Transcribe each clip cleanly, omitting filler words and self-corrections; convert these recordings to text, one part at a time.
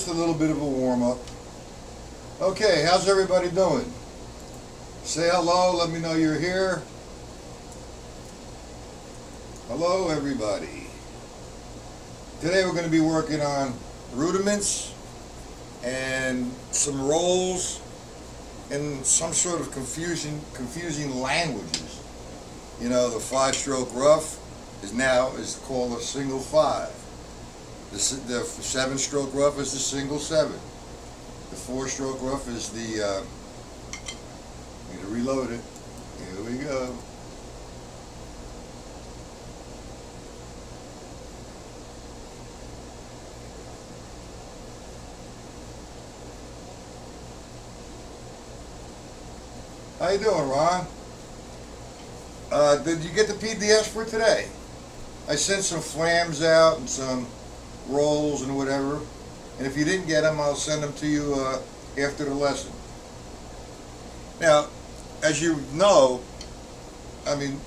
just a little bit of a warm-up. Okay, how's everybody doing? Say hello, let me know you're here. Hello everybody. Today we're going to be working on rudiments and some rolls and some sort of confusing languages. You know, the 5-stroke rough is called a single 5. The 7-stroke rough is the single 7. The 4-stroke rough is the, need to reload it. Here we go. How you doing, Ron? Did you get the PDFs for today? I sent some flams out and some rolls and whatever. And if you didn't get them, I'll send them to you after the lesson. Now, as you know, I mean,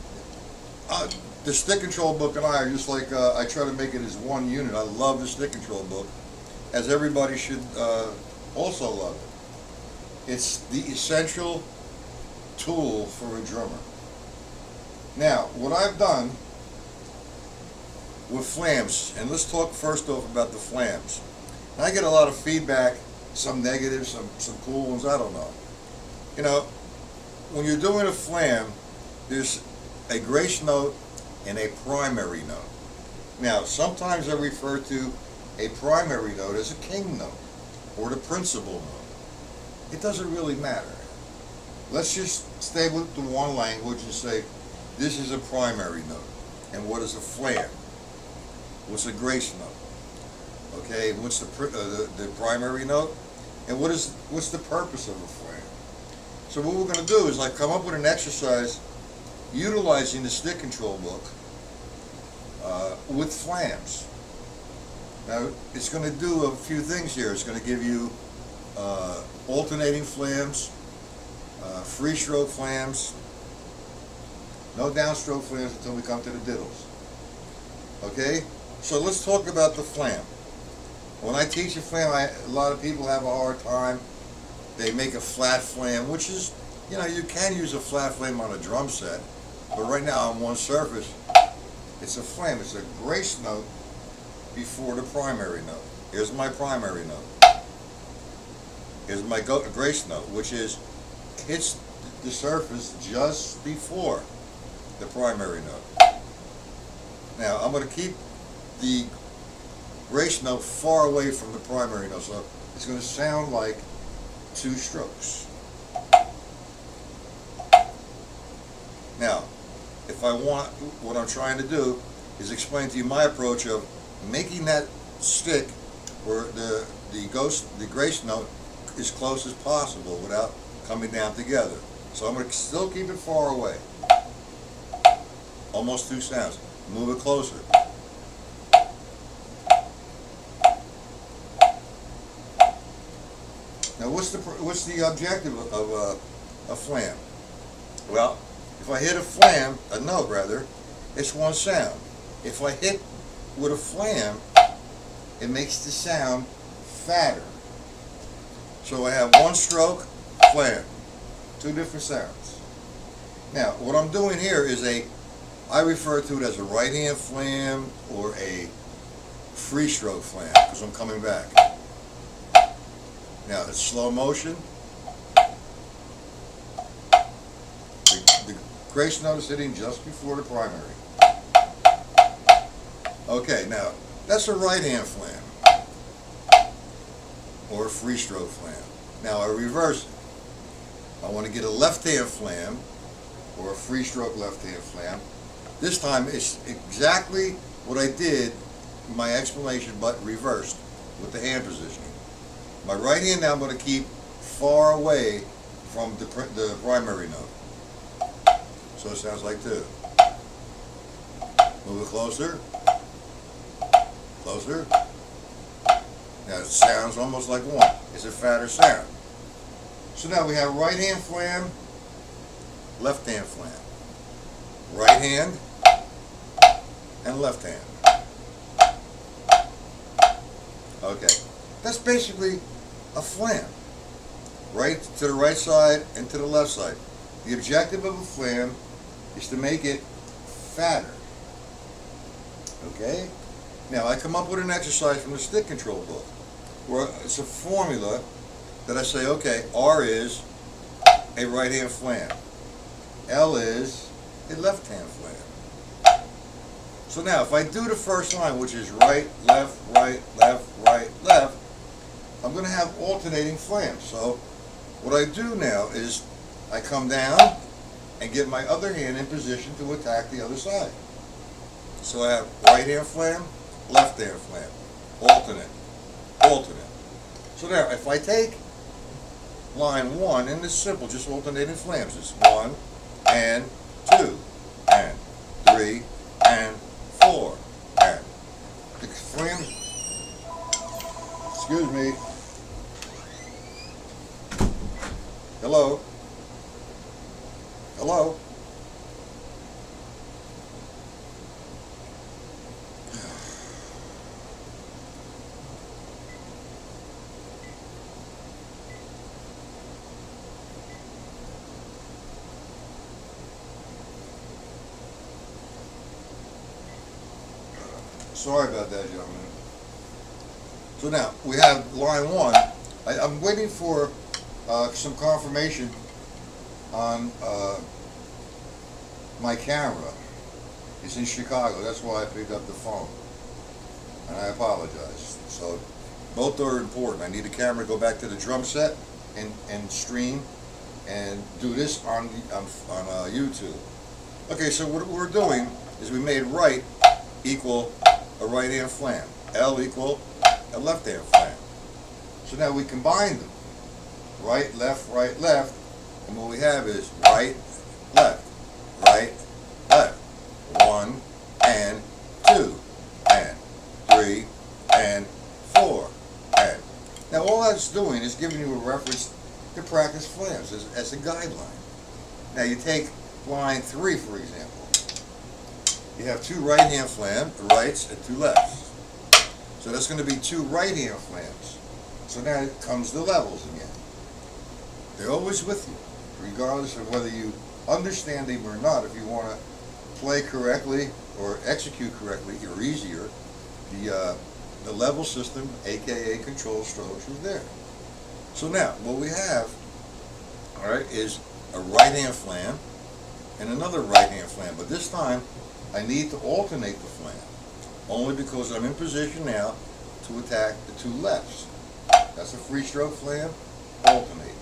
the stick control book and I are just like, I try to make it as one unit. I love the stick control book, as everybody should also love it. It's the essential tool for a drummer. Now, what I've done with flams, and let's talk first off about the flams. And I get a lot of feedback, some negative, some cool ones, I don't know. You know, when you're doing a flam, there's a grace note and a primary note. Now, sometimes I refer to a primary note as a king note or the principal note. It doesn't really matter. Let's just stay with the one language and say, this is a primary note. And what is a flam? What's a grace note? Okay, what's the primary note? And what's the purpose of a flam? So what we're going to do is like come up with an exercise utilizing the stick control book with flams. Now, it's going to do a few things here. It's going to give you alternating flams, free stroke flams, no downstroke flams until we come to the diddles. Okay, so let's talk about the flam. When I teach a flam, a lot of people have a hard time. They make a flat flam, which is, you know, you can use a flat flam on a drum set, but right now on one surface, it's a flam. It's a grace note before the primary note. Here's my primary note. Here's my grace note, which hits the surface just before the primary note. Now, I'm going to keep the grace note far away from the primary note, so it's going to sound like 2 strokes. Now, if I want, what I'm trying to do is explain to you my approach of making that stick where the grace note as close as possible without coming down together. So I'm going to still keep it far away. Almost 2 sounds. Move it closer. Now, what's the objective of a flam? Well, if I hit a note rather, it's one sound. If I hit with a flam, it makes the sound fatter. So I have 1 stroke, flam, 2 different sounds. Now, what I'm doing here is I refer to it as a right hand flam or a free stroke flam because I'm coming back. Now, it's slow motion. The grace note is hitting just before the primary. Okay, now, that's a right hand flam or a free stroke flam. Now, I reverse it. I want to get a left hand flam or a free stroke left hand flam. This time, it's exactly what I did in my explanation, but reversed with the hand positioning. My right hand now I'm going to keep far away from the primary note. So it sounds like 2. Move it closer. Closer. Now it sounds almost like 1. It's a fatter sound. So now we have right hand flam, left hand flam. Right hand and left hand. Okay. That's basically a flam, right to the right side and to the left side. The objective of a flam is to make it fatter. Okay? Now I come up with an exercise from the stick control book where it's a formula that I say, okay, R is a right hand flam. L is a left hand flam. So now if I do the first line, which is right, left, right, left, I'm going to have alternating flams. So what I do now is I come down and get my other hand in position to attack the other side. So I have right hand flam, left hand flam, alternate, alternate. So now if I take line 1, and it's simple, just alternating flams. It's 1 and 2 and 3 and 4 and the flam. Excuse me. Hello? Hello? Sorry about that, gentlemen. So now, we have line 1. I'm waiting for some confirmation on my camera. It's in Chicago, that's why I picked up the phone. And I apologize. So, both are important. I need the camera to go back to the drum set and stream and do this on YouTube. Okay, so what we're doing is we made right equal a right hand flam. L equal a left hand flam. So now we combine them. Right, left, and what we have is right, left, 1 and 2 and 3 and 4 and. Now all that's doing is giving you a reference to practice flams as a guideline. Now you take line 3 for example. You have 2 right hand flams, rights, and 2 lefts. So that's going to be 2 right hand flams. So now it comes the levels again. They're always with you, regardless of whether you understand them or not. If you want to play correctly or execute correctly or easier, the level system, aka control strokes, is there. So now what we have, all right, is a right hand flam and another right hand flam, but this time I need to alternate the flam, only because I'm in position now to attack the 2 lefts. That's a free stroke flam, alternate.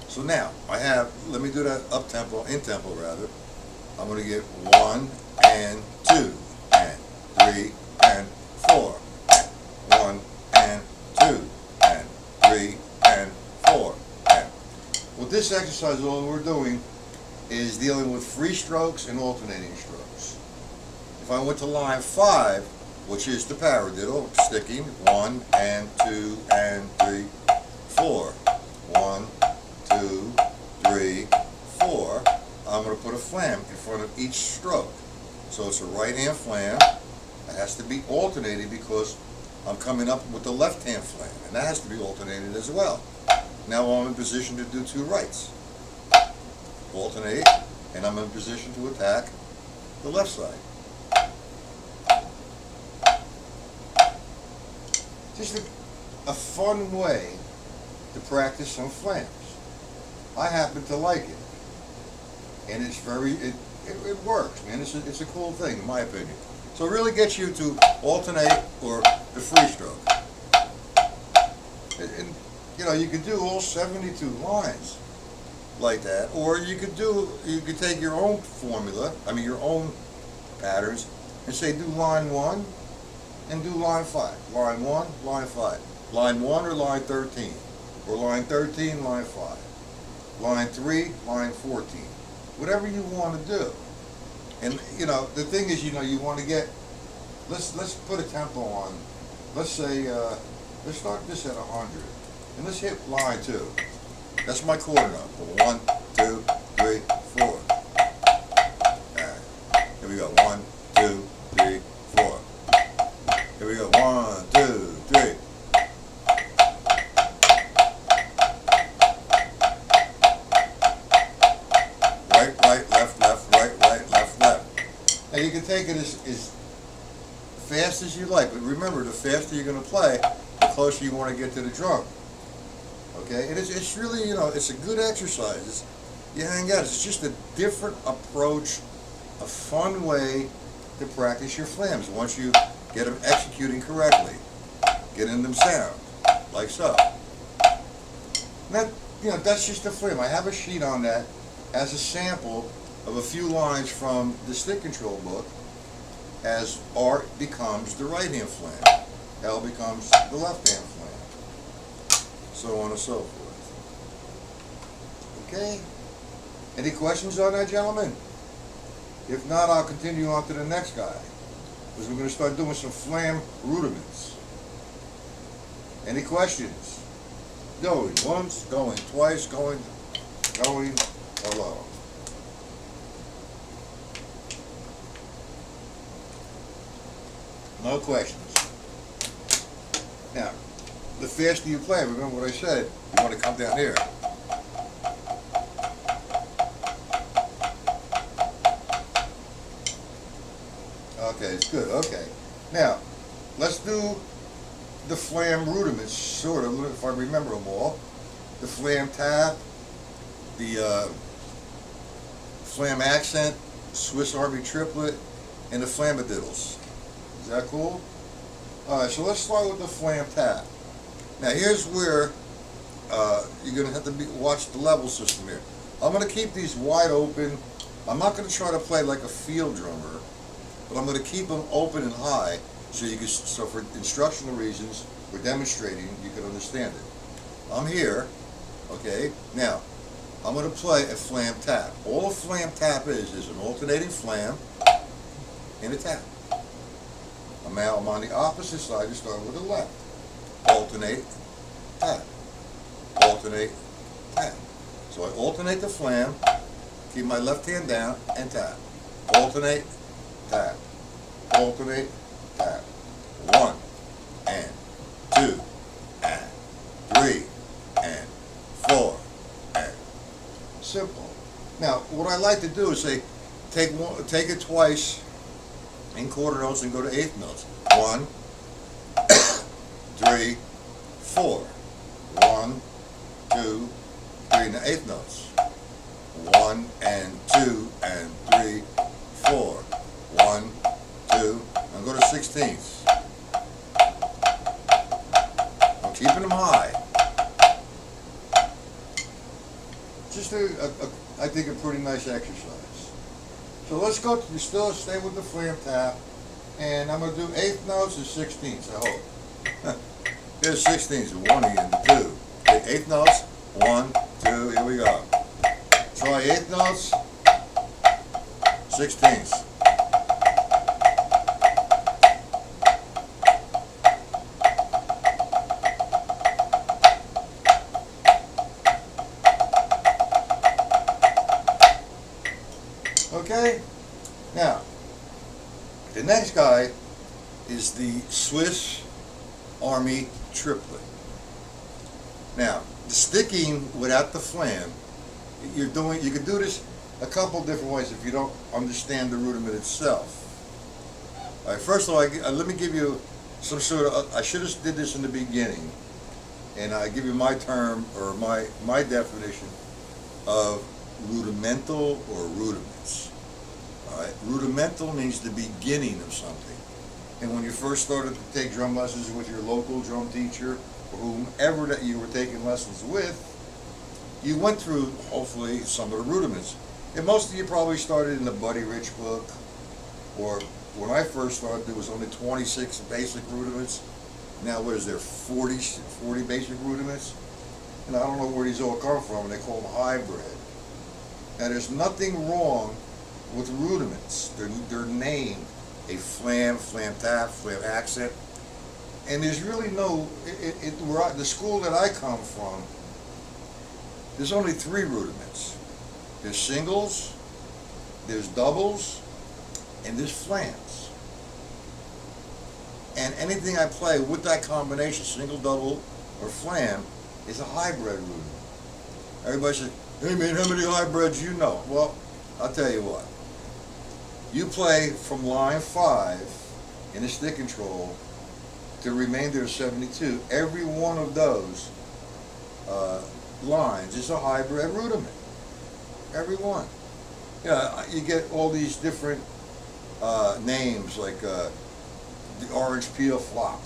So now I have, let me do that up tempo, in tempo rather. I'm going to get 1 and 2 and 3 and 4. 1 and 2 and 3 and 4 and. With this exercise, all we're doing is dealing with free strokes and alternating strokes. If I went to line 5, which is the paradiddle, sticking 1 and 2 and 3, 4. 1, 2, 3, 4. I'm going to put a flam in front of each stroke. So it's a right hand flam. It has to be alternated because I'm coming up with the left hand flam, and that has to be alternated as well. Now I'm in position to do 2 rights. Alternate, and I'm in position to attack the left side. Just a fun way to practice some flams. I happen to like it, and it's it works, man. It's a cool thing in my opinion. So it really gets you to alternate or the free stroke. And you know, you could do all 72 lines like that, or you could take your own formula, your own patterns, and say do line 1 and do line 5. Line 1, line 5. Line 1 or line 13, or line 13, line 5. Line 3, line 14. Whatever you want to do. And you know, the thing is, you know, you want to get, let's put a tempo on. Let's say let's start this at 100, and let's hit line 2. That's my quarter note. 1, 2, 3, 4. All right. Here we go. 1, 2, 3, 4. Here we go. 1, 2, 3. you can take it as fast as you like, but remember, the faster you're going to play, the closer you want to get to the drum. Okay, and it's really, it's a good exercise. You hang out. It's just a different approach, a fun way to practice your flams once you get them executing correctly, getting them sound, like so. And that's just a flam. I have a sheet on that as a sample of a few lines from the stick control book, as Art becomes the right hand flam, L becomes the left hand flam, so on and so forth. Okay? Any questions on that, gentlemen? If not, I'll continue on to the next guy, because we're going to start doing some flam rudiments. Any questions? Going once, going twice, going alone. No questions. Now, the faster you play, remember what I said, you want to come down here. Okay, it's good. Okay. Now, let's do the flam rudiments, sort of, if I remember them all. The flam tap, the flam accent, Swiss Army triplet, and the flamadiddles. Is that cool? Alright, so let's start with the flam tap. Now here's where you're going to have to watch the level system here. I'm going to keep these wide open. I'm not going to try to play like a field drummer, but I'm going to keep them open and high so for instructional reasons, we're demonstrating, you can understand it. I'm here, okay? Now, I'm going to play a flam tap. All a flam tap is an alternating flam and a tap. Now I'm on the opposite side, you start with the left. Alternate, tap. Alternate, tap. So I alternate the flam, keep my left hand down, and tap. Alternate, tap. Alternate, tap. 1, and 2, and 3, and 4, and simple. Now, what I like to do is say, take it twice in quarter notes and go to eighth notes. 1, 3, 4. 1, 2, 3. Now eighth notes. 1 and 2 and 3, 4. 1, 2. Now go to 16ths. I'm keeping them high. Just I think a pretty nice exercise. So let's go to, still stay with the flam tap, and I'm going to do eighth notes and 16ths, I hope. Here's 16ths, 1 and 2. Okay, eighth notes, 1, 2, here we go. Try eighth notes, 16ths. Okay, now the next guy is the Swiss Army triplet. Now, the sticking without the flam, you can do this a couple different ways if you don't understand the rudiment itself. All right, first of all, let me give you some sort of, I should have did this in the beginning, and I give you my term or my definition of rudimental or rudiments. All right, rudimental means the beginning of something. And when you first started to take drum lessons with your local drum teacher or whomever that you were taking lessons with, you went through, hopefully, some of the rudiments. And most of you probably started in the Buddy Rich book, or when I first started, there was only 26 basic rudiments. Now, what is there, 40 basic rudiments? And I don't know where these all come from, and they call them hybrid. Now, there's nothing wrong with rudiments. They're named a flam, flam tap, flam accent, and there's really no, the school that I come from, there's only 3 rudiments. There's singles, there's doubles, and there's flams. And anything I play with that combination, single, double, or flam, is a hybrid rudiment. Everybody says, hey man, how many hybrids do you know? Well, I'll tell you what. You play from line 5 in the stick control to the remainder of 72. Every one of those lines is a hybrid rudiment. Every one. Yeah, you get all these different names like the orange peel flop.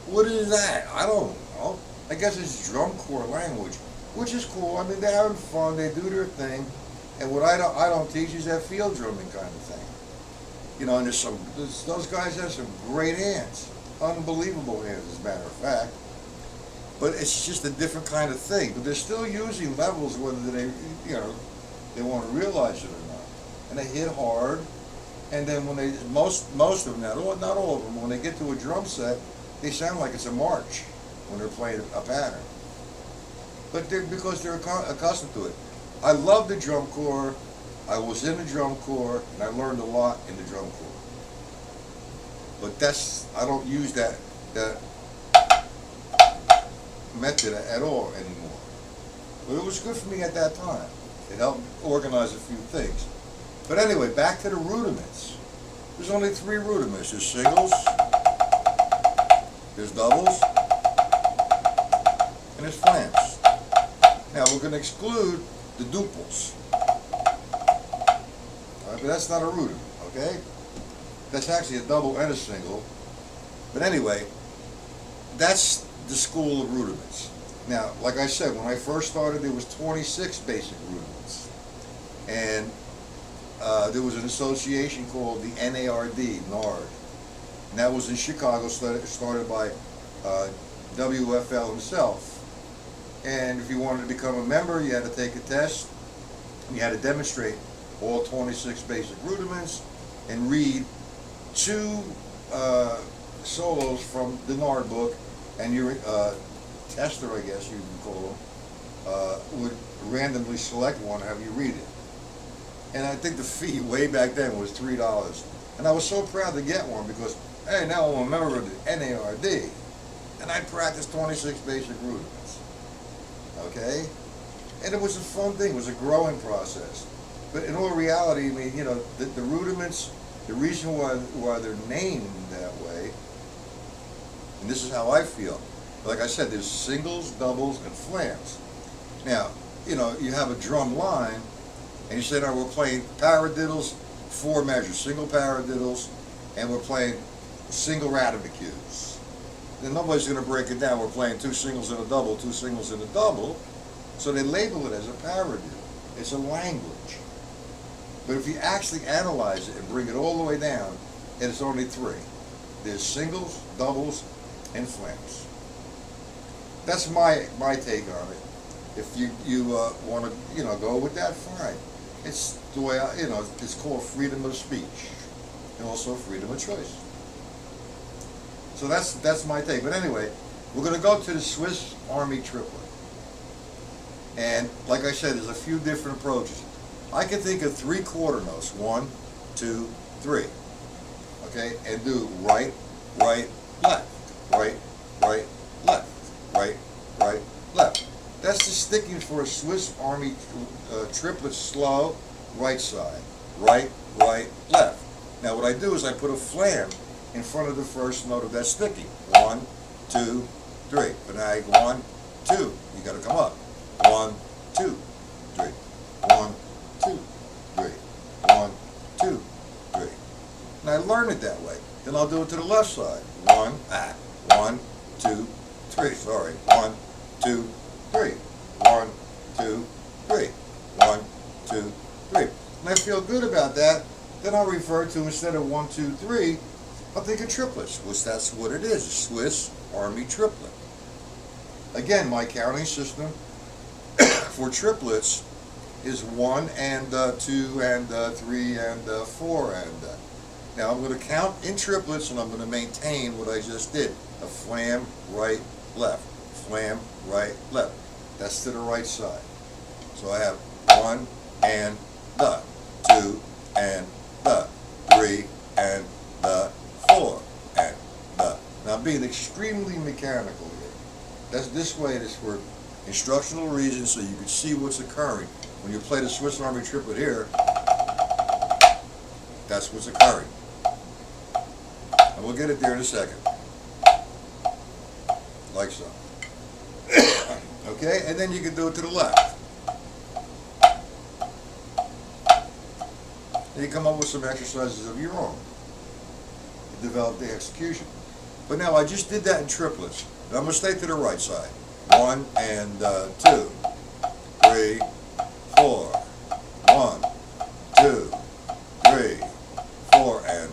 What is that? I don't know. I guess it's drum corps language, which is cool. I mean, they're having fun. They do their thing. And what I don't teach is that field drumming kind of thing. You know, and those guys have some great hands, unbelievable hands, as a matter of fact. But it's just a different kind of thing. But they're still using levels, whether they want to realize it or not. And they hit hard. And then when they most of them, not all of them, when they get to a drum set, they sound like it's a march when they're playing a pattern. But because they're accustomed to it. I love the drum corps. I was in the drum corps, and I learned a lot in the drum corps. But I don't use that method at all anymore. But it was good for me at that time. It helped organize a few things. But anyway, back to the rudiments. There's only 3 rudiments. There's singles, there's doubles, and there's flams. Now we're going to exclude the duples. But that's not a rudiment, okay? That's actually a double and a single. But anyway, that's the school of rudiments. Now, like I said, when I first started, there was 26 basic rudiments. And there was an association called the NARD, NARD. And that was in Chicago, started by WFL himself. And if you wanted to become a member, you had to take a test. You had to demonstrate all 26 basic rudiments and read 2 solos from the NARD book, and your tester, I guess you can call them, would randomly select one and have you read it. And I think the fee way back then was $3. And I was so proud to get one because, hey, now I'm a member of the NARD, and I practiced 26 basic rudiments. Okay? And it was a fun thing. It was a growing process. But in all reality, I mean, the rudiments, the reason why they're named that way, and this is how I feel. Like I said, there's singles, doubles, and flams. Now, you have a drum line, and you say, now we're playing paradiddles, 4 measures, single paradiddles, and we're playing single ratificues. Then nobody's going to break it down. We're playing 2 singles and a double, 2 singles and a double. So they label it as a paradiddle. It's a language. But if you actually analyze it and bring it all the way down, it's only 3. There's singles, doubles, and flams. That's my take on it. If you want to go with that, fine. It's the way it's called freedom of speech, and also freedom of choice. So that's my take. But anyway, we're going to go to the Swiss Army triplet. And like I said, there's a few different approaches. I can think of 3 quarter notes. 1, 2, 3. Okay, and do right, right, left, right, right, left, right, right, left. That's the sticking for a Swiss Army triplet slow, right side, right, right, left. Now what I do is I put a flam in front of the first note of that sticking. 1, 2, 3. But now I go 1, 2. You got to come up. 1, 2, 3. 1, 2, 3. 1, 2, 3. And I learn it that way. Then I'll do it to the left side. 1, 2, 3. Sorry. 1, 2, 3. 1, 2, 3. 1, 2, 3. And I feel good about that. Then I'll refer to, instead of 1, 2, 3, I'll think of triplets, which that's what it is, a Swiss Army triplet. Again, my counting system for triplets is 1 and 2 and 3 and 4 and now I'm going to count in triplets, and I'm going to maintain what I just did. A flam, right, left. Flam, right, left. That's to the right side. So I have 1 and 2 and 3 and 4 and Now I'm being extremely mechanical here. That's this way. It is for instructional reasons, so you can see what's occurring when you play the Swiss Army triplet here. That's what's occurring. And we'll get it there in a second. Like so. Okay, and then you can do it to the left. And you come up with some exercises of your own. You develop the execution. But now I just did that in triplets. And I'm going to stay to the right side. 1 and 2, 3, 4. 1, 2, 3, 4, and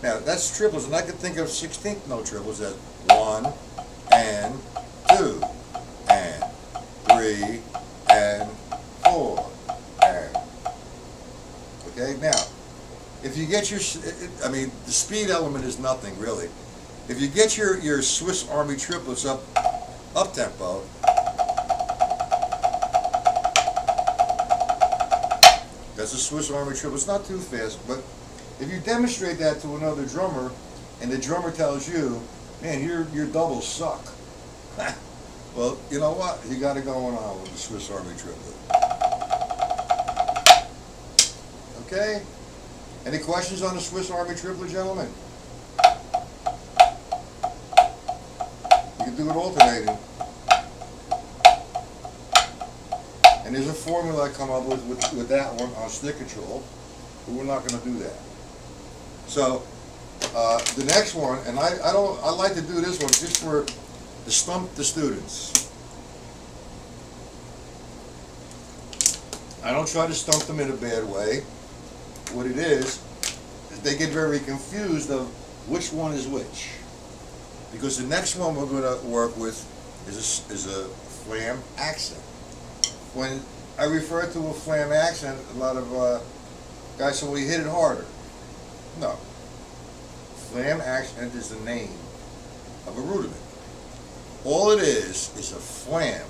now that's triplets, and I could think of 16th note triplets as 1 and 2 and 3 and 4 and. Okay, now if you get your, I mean, the speed element is nothing really. If you get your Swiss Army triplets up tempo, that's a Swiss Army triple. It's not too fast, but if you demonstrate that to another drummer, and the drummer tells you, "Man, your doubles suck," well, you know what? You got it going on with the Swiss Army triplet. Okay. Any questions on the Swiss Army triplet, gentlemen? You can do it alternating. And there's a formula I come up with that one on stick control, but we're not going to do that. So the next one, and I like to do this one just for to stump the students. I don't try to stump them in a bad way. What it is they get very confused of which one is which, because the next one we're going to work with is a flam accent. When I refer to a flam accent, a lot of guys say, well, you hit it harder. No. Flam accent is the name of a rudiment. All it is a flam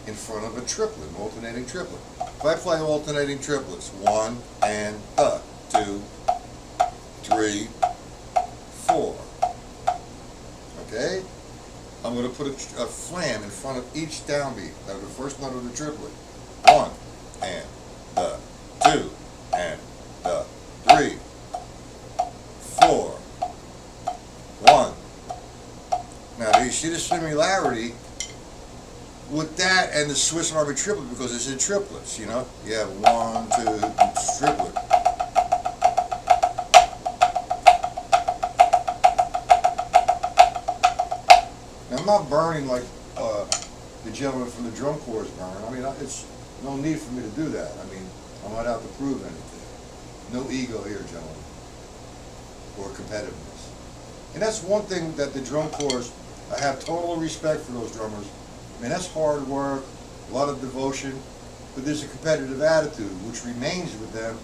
in front of a triplet, an alternating triplet. If I play alternating triplets, 1 and 2, 3, 4. Okay? I'm going to put a flam in front of each downbeat of the first note of the triplet. 1 and 2 and 3, 4, 1. Now, do you see the similarity with that and the Swiss Army triplet, because it's in triplets? You know, you have 1, 2, triplet. I'm not burning like the gentleman from the drum corps burn. I mean, it's no need for me to do that. I mean, I'm not out to prove anything. No ego here, gentlemen, or competitiveness. And that's one thing that the drum corps, I have total respect for those drummers. I mean, that's hard work, a lot of devotion, but there's a competitive attitude which remains with them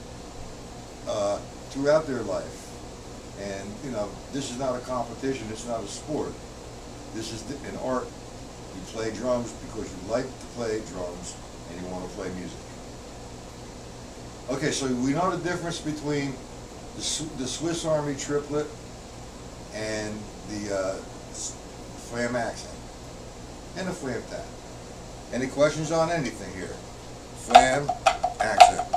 throughout their life. And, you know, this is not a competition, it's not a sport. This is an art. You play drums because you like to play drums and you want to play music. Okay, so we know the difference between the Swiss Army triplet and the flam accent and the flam tap. Any questions on anything here? Flam accent,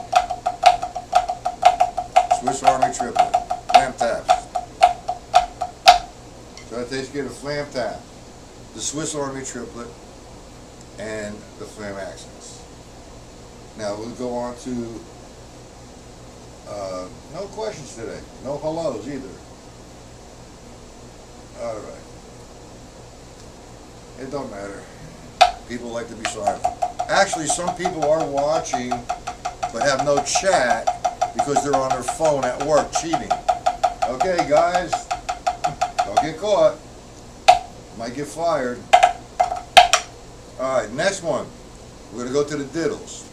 Swiss Army triplet, flam taps. So that takes care of the flam tap, the Swiss Army triplet, and the flam accents. Now we'll go on to no questions today, no hellos either. All right. It don't matter. People like to be silent. Actually, some people are watching but have no chat because they're on their phone at work cheating. Okay, guys. Don't get caught. Might get fired. Alright, next one. We're going to go to the diddles.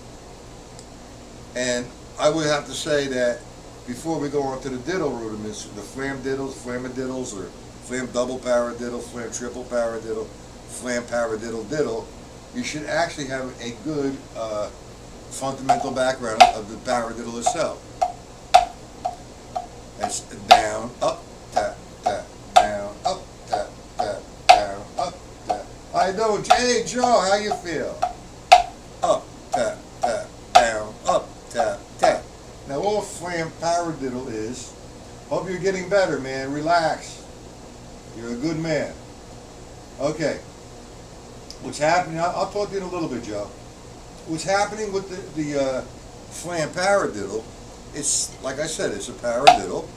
And I would have to say that before we go on to the diddle rudiments, the flam diddles, flamadiddles, or flam double paradiddle, flam triple paradiddle, flam paradiddle diddle, you should actually have a good fundamental background of the paradiddle itself. It's down, up, tap, tap, down, up, tap, tap, down, up, tap. I know, hey Joe, how you feel? Up, tap, tap, down, up, tap, tap. Now all flam paradiddle is. Hope you're getting better, man. Relax. You're a good man. Okay. What's happening? I'll talk to you in a little bit, Joe. What's happening with the flam paradiddle? It's like I said, it's a paradiddle,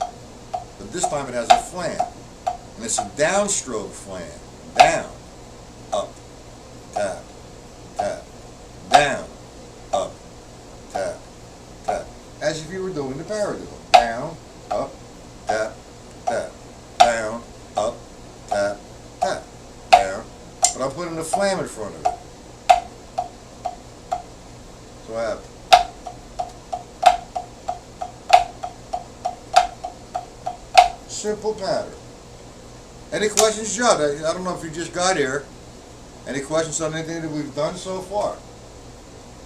but this time it has a flam, and it's a downstroke flam. Down, up, tap, tap, down, up, tap, tap, as if you were doing the paradiddle. Down, up, tap, tap, down, up, tap, tap, down. But I'm putting a flam in front of it. So I have simple pattern. Any questions, Judd? I don't know if you just got here. Any questions on anything that we've done so far?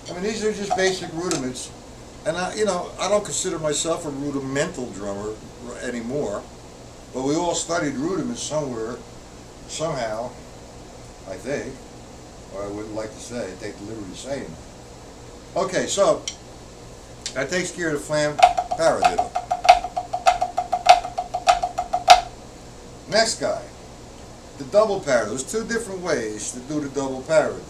I mean, these are just basic rudiments. And I don't consider myself a rudimental drummer anymore. But we all studied rudiments somewhere, somehow, I think. Or I wouldn't like to say, take the liberty of saying that. Okay, so that takes care of the flam paradiddle. Next guy, the double paradiddle. There's two different ways to do the double paradiddle.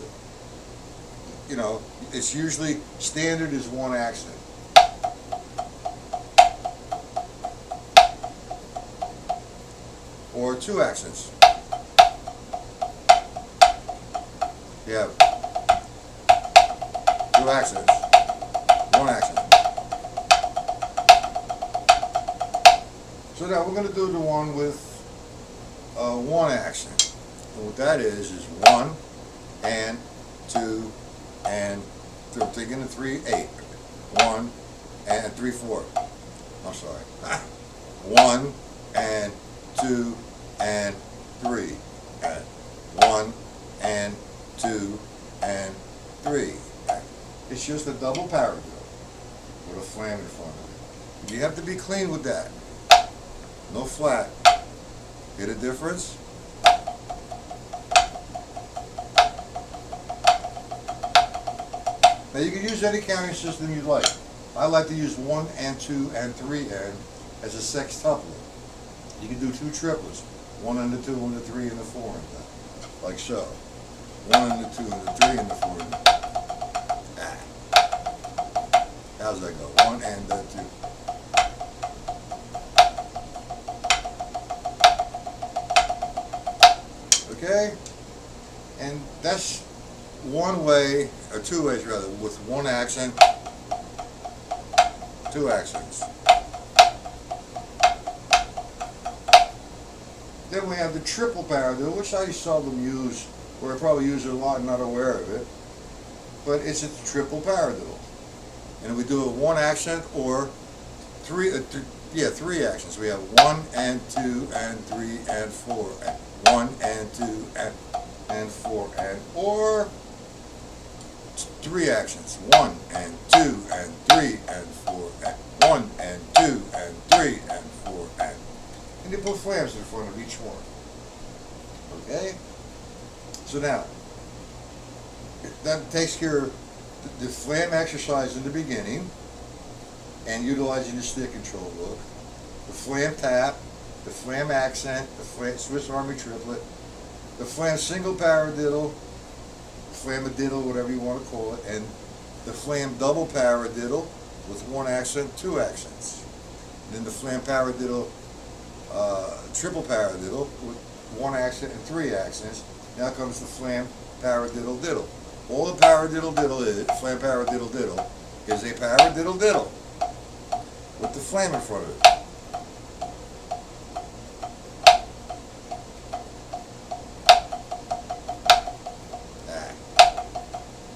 It's usually standard is one accent. Or two accents. You have two accents, one accent. So now we're going to do the one with one accent. And what that is 1 and 2 and 3. Taking the 3, 8. 1 and 3, 4. I'm sorry. 1 and 2 and 3. And 1 and 2 and 3. It's just a double paradiddle with a flam in front of it. You have to be clean with that. No flat. Get a difference? Now you can use any counting system you like. I like to use 1 and 2 and 3 and as a sextuplet. You can do 2 triplets. 1 and the 2 and the 3 and the 4 and that. Like so. 1 and the 2 and the 3 and the 4 and the How's that go? 1 and the 2. Okay? And that's one way, or two ways rather, with one accent, two accents. Then we have the triple paradiddle, which I seldom use, or I probably use it a lot and not aware of it. But it's a triple paradiddle. And we do it one accent or three accents. We have 1 and 2 and 3 and 4. And 1 and 2 and 4 and or 3 accents. 1 and 2 and 3 and 4 and 1 and 2 and 3 and 4 and you put flams in front of each one. Okay? So now that takes care of the flam exercise in the beginning and utilizing the stick control book, the flam tap, the flam accent, the flam Swiss Army triplet, the flam single paradiddle, flamadiddle, whatever you want to call it, and the flam double paradiddle with one accent, two accents. And then the flam paradiddle, triple paradiddle with one accent and 3 accents. Now comes the flam paradiddle diddle. All the paradiddle diddle is, flam paradiddle diddle, is a paradiddle diddle with the flam in front of it.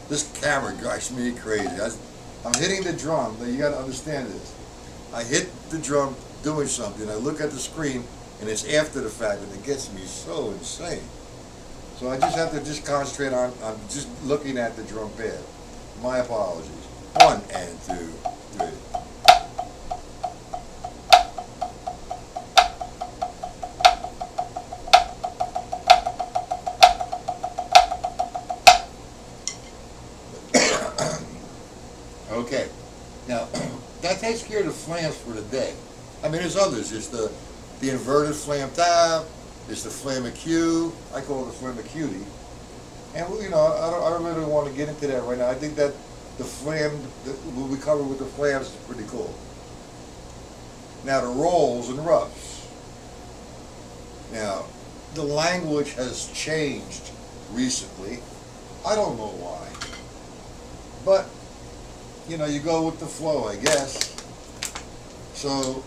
This camera drives me crazy. I'm hitting the drum, but you got to understand this. I hit the drum doing something, I look at the screen, and it's after the fact, and it gets me so insane. So I just have to concentrate on just looking at the drum pad. My apologies. 1 and 2, 3. Okay, Now, that takes care of the flams for the day. I mean, there's others. There's the inverted flam tab. There's the flam acute. I call it the flam acuity. And I don't really want to get into that right now. I think that the flam, what we cover with the flams is pretty cool. Now the rolls and roughs. Now, the language has changed recently. I don't know why. But, you go with the flow, I guess. So,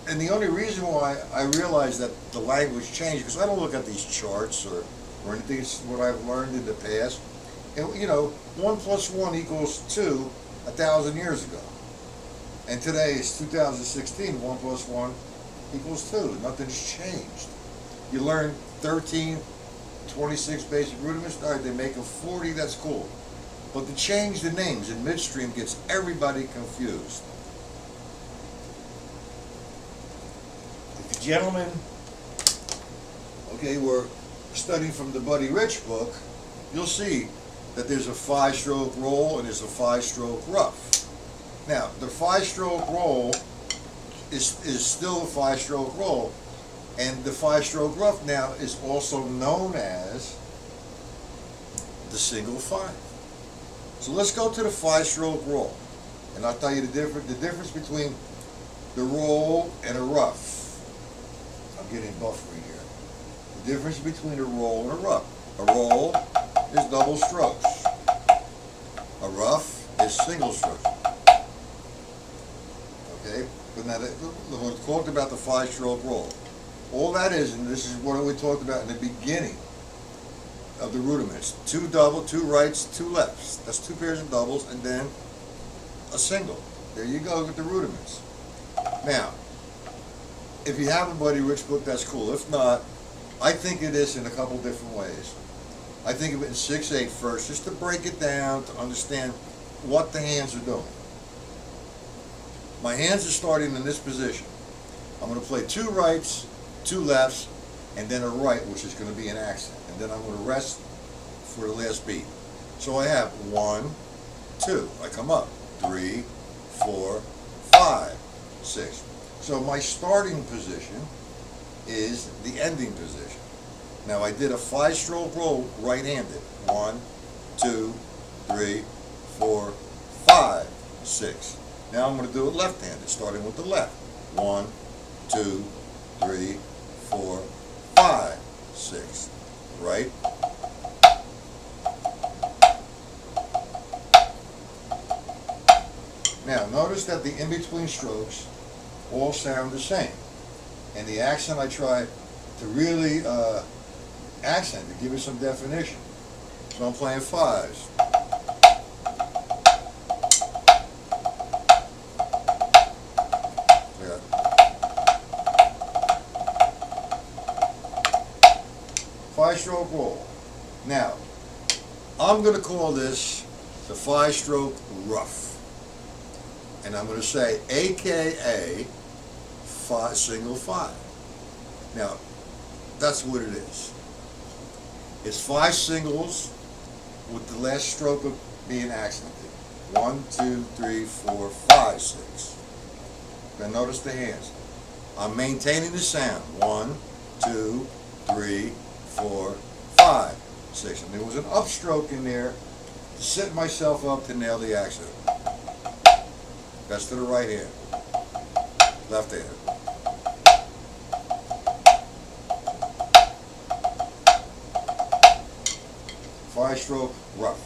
and the only reason why I realize that the language changed, because I don't look at these charts or anything, it's what I've learned in the past. And, 1 plus 1 equals 2 1,000 years ago. And today is 2016, 1 plus 1 equals 2. Nothing's changed. You learn 13, 26 basic rudiments. All right, they make a 40, that's cool. But to change the names in midstream gets everybody confused. If the gentlemen, were studying from the Buddy Rich book, you'll see that there's a 5-stroke roll and there's a 5-stroke rough. Now, the 5-stroke roll is still a 5-stroke roll, and the 5-stroke rough now is also known as the single 5. So let's go to the 5-stroke roll, and I'll tell you the difference between the roll and a rough. I'm getting buffering here. The difference between a roll and a rough. A roll is double strokes. A rough is single strokes. Okay? But now, when we talked about the 5-stroke roll, all that is, and this is what we talked about in the beginning of the rudiments, 2 double, 2 rights, 2 lefts. That's 2 pairs of doubles, and then a single. There you go with the rudiments. Now, if you have a Buddy Rich book, that's cool. If not, I think of this in a couple different ways. I think of it in 6/8 first, just to break it down, to understand what the hands are doing. My hands are starting in this position. I'm going to play 2 rights, 2 lefts, and then a right, which is going to be an accent. And then I'm going to rest for the last beat. So I have 1, 2. I come up. 3, 4, 5, 6. So my starting position is the ending position. Now I did a 5-stroke roll right-handed. 1, 2, 3, 4, 5, 6. Now I'm going to do it left-handed, starting with the left. 1, 2, 3, 4, 5, 6. Right? Now notice that the in-between strokes all sound the same. And the accent, I try to really accent, to give it some definition. So I'm playing 5s. Yeah. 5-stroke roll. Now, I'm going to call this the 5-stroke rough. And I'm going to say AKA single 5. Now, that's what it is. It's 5 singles with the last stroke of being accented. 1, 2, 3, 4, 5, 6. Now notice the hands. I'm maintaining the sound. 1, 2, 3, 4, 5, 6. And there was an upstroke in there to set myself up to nail the accent. That's to the right hand. Left hand. Five-stroke rough,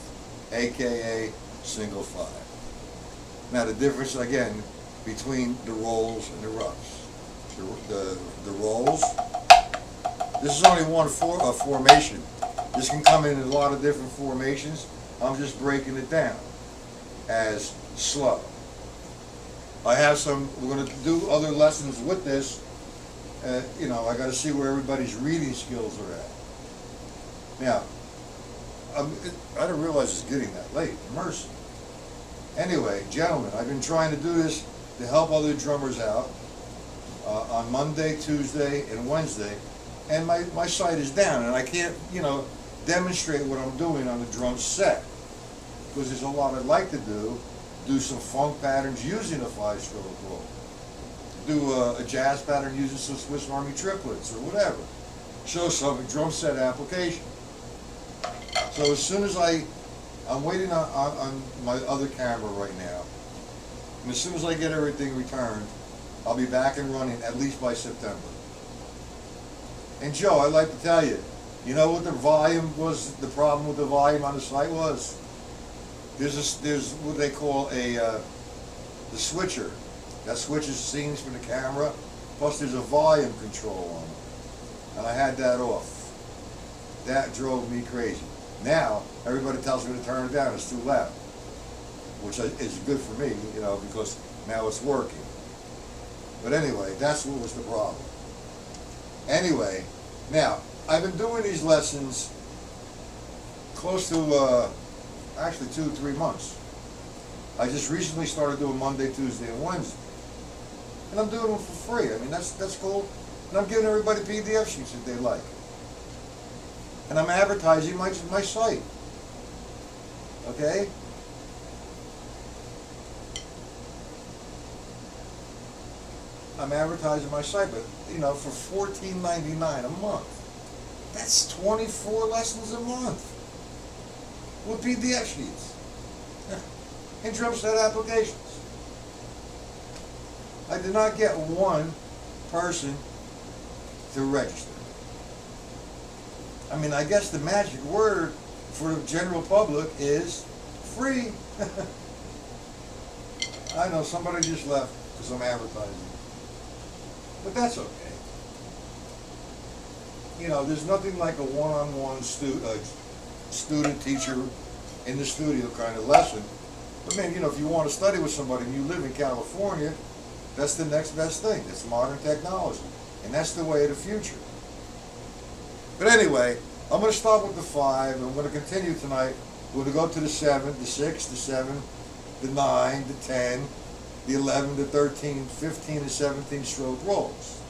aka single 5. Now the difference again between the rolls and the roughs. The rolls. This is only one formation. This can come in a lot of different formations. I'm just breaking it down as slow. I have some. We're going to do other lessons with this. I got to see where everybody's reading skills are at. Now. I didn't realize it's getting that late. Mercy. Anyway, gentlemen, I've been trying to do this to help other drummers out on Monday, Tuesday, and Wednesday, and my site is down, and I can't, demonstrate what I'm doing on the drum set because there's a lot I'd like to do, do some funk patterns using a 5-stroke roll, do a jazz pattern using some Swiss Army triplets or whatever. Show some drum set application. So as soon as I'm waiting on my other camera right now, and as soon as I get everything returned, I'll be back and running at least by September. And Joe, I'd like to tell you, you know what the volume was, the problem with the volume on the site was? There's what they call the switcher. That switches scenes for the camera, plus there's a volume control on it. And I had that off. That drove me crazy. Now, everybody tells me to turn it down, it's too loud. Which is good for me, you know, because now it's working. But anyway, that's what was the problem. Anyway, now, I've been doing these lessons close to, actually 2 or 3 months. I just recently started doing Monday, Tuesday, and Wednesday. And I'm doing them for free. I mean, that's cool. And I'm giving everybody PDF sheets if they like. And I'm advertising my site. Okay? I'm advertising my site, but you know, for $14.99 a month, that's 24 lessons a month with PDF sheets and drum set applications. I did not get one person to register. I mean, I guess the magic word for the general public is free. I know somebody just left because I'm advertising. But that's okay. You know, there's nothing like a one-on-one student-teacher in the studio kind of lesson. But man, you know, if you want to study with somebody and you live in California, that's the next best thing. It's modern technology. And that's the way of the future. But anyway, I'm going to start with the 5. I'm going to continue tonight. We're going to go to the 7, the 6, the 7, the 9, the 10, the 11, the 13, 15, and 17 stroke rolls.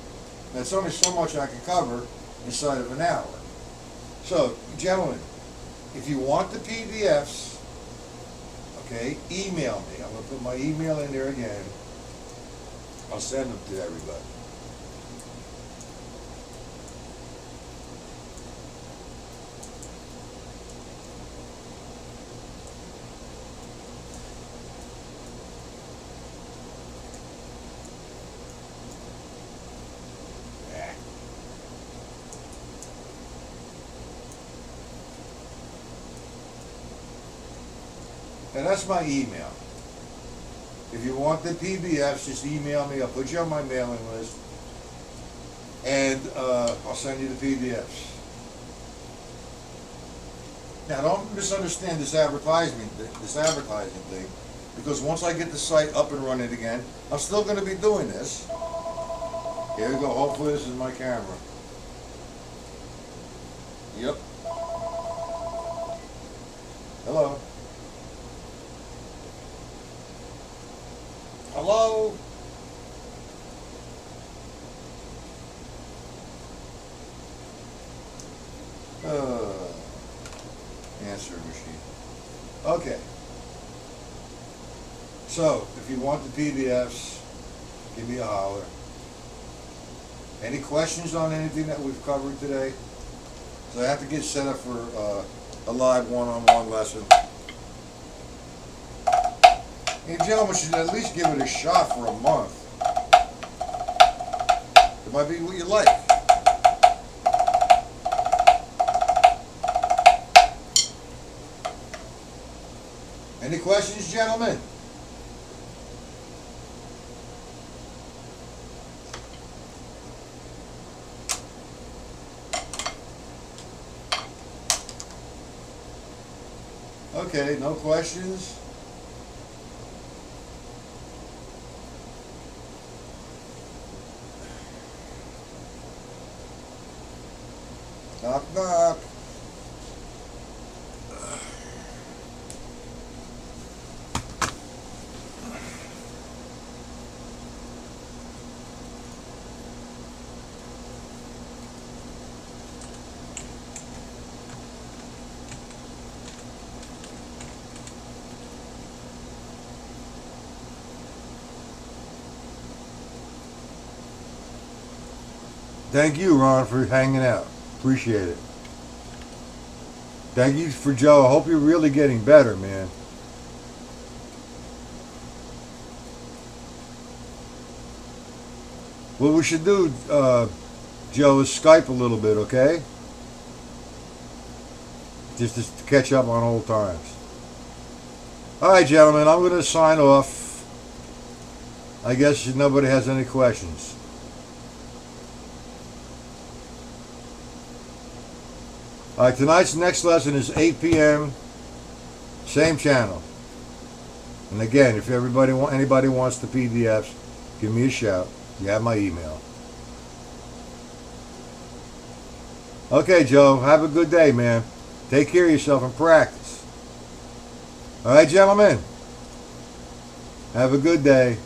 That's only so much I can cover inside of an hour. So, gentlemen, if you want the PDFs, okay, email me. I'm going to put my email in there again. I'll send them to everybody. And that's my email. If you want the PDFs, just email me. I'll put you on my mailing list. And I'll send you the PDFs. Now, don't misunderstand this advertising thing. Because once I get the site up and running again, I'm still going to be doing this. Here we go. Hopefully this is my camera. Yep. Hello. Hello? Answer machine. Okay. So, if you want the PDFs, give me a holler. Any questions on anything that we've covered today? So I have to get set up for a live one-on-one lesson. And gentlemen should at least give it a shot for a month. It might be what you like. Any questions, gentlemen? Okay, no questions? Knock, knock. Thank you, Ron, for hanging out. Appreciate it. Thank you for Joe. I hope you're really getting better, man. What we should do, Joe, is Skype a little bit, okay? Just to catch up on old times. All right, gentlemen, I'm going to sign off. I guess nobody has any questions. All right, tonight's next lesson is 8 p.m. Same channel. And again, if anybody wants the PDFs, give me a shout. You have my email. Okay, Joe, have a good day, man. Take care of yourself and practice. All right, gentlemen. Have a good day.